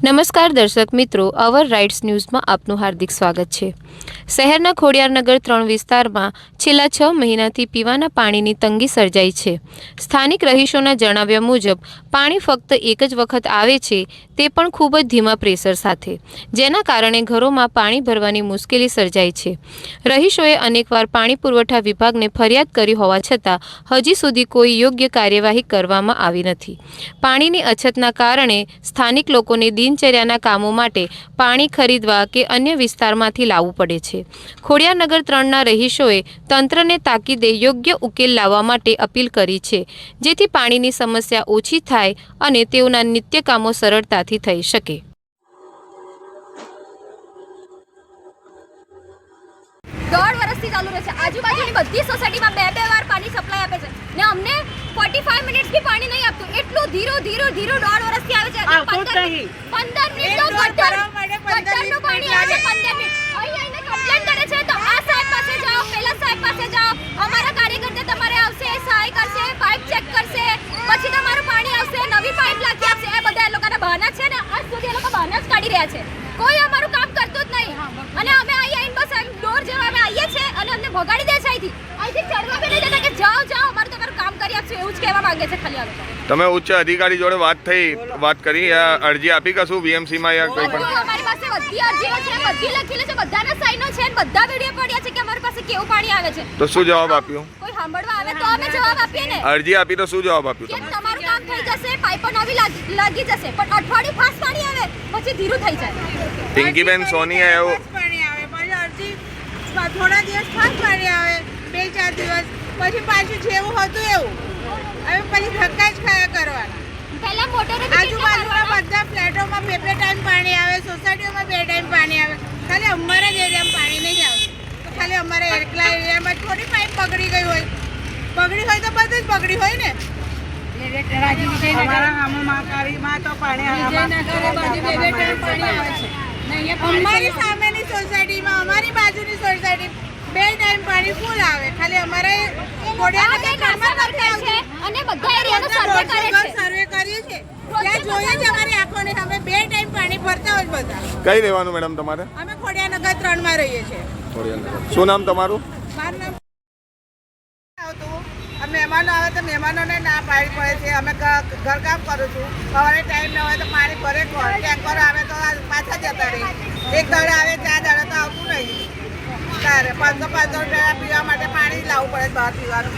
નમસ્કાર દર્શક મિત્રો, અવર રાઇટ્સ ન્યૂઝમાં આપનું હાર્દિક સ્વાગત છે। શહેરના ખોડિયારનગર 3 વિસ્તારમાં છેલ્લા 6 મહિનાથી પીવાના પાણીની તંગી સર્જાઈ છે। સ્થાનિક રહીશોના જણાવ્યા મુજબ પાણી ફક્ત એક જ વખત આવે છે, તે પણ ખૂબ જ ધીમા પ્રેશર સાથે, જેના કારણે ઘરોમાં પાણી ભરવાની મુશ્કેલી સર્જાઈ છે। રહીશોએ અનેકવાર પાણી પુરવઠા વિભાગને ફરિયાદ કરી હોવા છતાં હજી સુધી કોઈ યોગ્ય કાર્યવાહી કરવામાં આવી નથી। પાણીની અછતના કારણે સ્થાનિક લોકોને દિનચર્યાના કામો માટે પાણી ખરીદવા કે અન્ય વિસ્તારમાંથી લાવવું પડે છે। ખોડિયારનગર 3ના રહીશોએ તંત્રને તાકીદે યોગ્ય ઉકેલ લાવવા માટે અપીલ કરી છે, જેથી પાણીની સમસ્યા ઓછી થાય અને તેઓના નિત્ય કામો સરળતાથી થઈ શકે। दौड़ वर्षથી ચાલુ રહે છે। આજુબાજુની બધી સોસાયટીમાં બે વાર પાણી સપ્લાય આપે છે ને અમને 45 મિનિટ્સ બી પાણી નહીં આપતું। એટલું ધીરું દોઢ વર્ષથી આવે છે। 15 મિનિટ તો ગટરનું પાણી આવે છે। 15 મિનિટ આઈને કમ્પ્લેન કરે છે તો આ સાહેબ પાસે જાઓ, પેલા સાહેબ પાસે જાઓ, અમારા કાર્યકર્તા તમારે આવશે, સહાય કરશે, પાઇપ ચેક કરશે, પછી તમારું પાણી આવશે, નવી પાઇપ લાગી આપશે। એ બધા એ લોકોના બહાના છે ને, આજ સુધી એ લોકો બહાના જ કાઢી રહ્યા છે। કોઈ અમારું કામ કરતું જ નહીં અને અમે અહીંયા બસ એમ ડોર જેવા અમે આવીએ છીએ અને અમને ભગાડી દે છે અહીંથી ચડવા બી નહીં દેતા કે જાઓ અમારું તમારું કામ કરી આપશું, એવું જ કહેવા માંગે છે ખાલી આ લોકો। તમે ઉચ્ચ અધિકારી જોડે વાત કરી, અરજી આપી કશું વીએમસી માં યા કોઈ પણ? અમારી પાસે બધી અરજીઓ છે, બધી લખેલી છે, બધાના સાઈનો છે, બધા વિડિયો પડ્યા છે કે અમારી પાસે કેવું પાણી આવે છે। તો શું જવાબ આપ્યો? કોઈ સાંભળવા આવે તો અમે જવાબ આપીએ ને। અરજી આપી તો શું જવાબ આપ્યો કે તમે? તમારું કામ થઈ જશે, પાઇપો નવી લાગી જશે, પણ અઠવાડિયું ફાસ્ટ પાણી આવે પછી ધીરું થઈ જાય। પિંકીબેન સોની આવ્યો પાણી આવે પછી અરજી થોડા દિવસ ફાસ્ટ પાણી આવે, 2-4 દિવસ પછી પાછું જેવું હતું એવું હવે પછી ધક્કા જ ખાયા કરવાના। પહેલા મોટરે આજુબાજુના બધા ફ્લેટોમાં 2 ટાઈમ પાણી આવે, સોસાયટીઓમાં 2 ટાઈમ પાણી આવે, ખાલી અમારા જ એરિયામાં પાણી નહીં આવતું। તો ખાલી અમારા એકલા એરિયામાં થોડી પાઇપ બગડી ગઈ હોય તો બધું જ બગડી હોય ને। અમારા ગામમાં કાવીમાં તો અમારી સામેની સોસાયટીમાં, અમારી બાજુની સોસાયટી 2 ટાઈમ પાણી ફૂલ આવે, ખાલી અમારે અને બધા એરિયાનો સર્વે કરે છે। સર્વે કરીએ છીએ ત્યાં જોઈએ છે અમારી આંખોને અમે 2 ટાઈમ પાણી ભરતા હોય બધા। કઈ રહેવાનું મેડમ તમારે? અમે ખોડિયાનગર 3 માં રહીએ છીએ। શું નામ તમારું? મારું નામ આવતું મહેમાનો આવે તો મહેમાનોને ના પાડી પડે છે। અમે ઘરકામ કરું છું, સવારે ટાઈમ ન હોય તો પાણી ભરે કોણ, ટેન્કર આવે તો પાછા જતા રહી, એક દાડે આવે 4 દાડે તો આવતું નહીં। તારે 500 રૂપિયા પીવા માટે પાણી લાવવું પડે બહાર પીવાનું।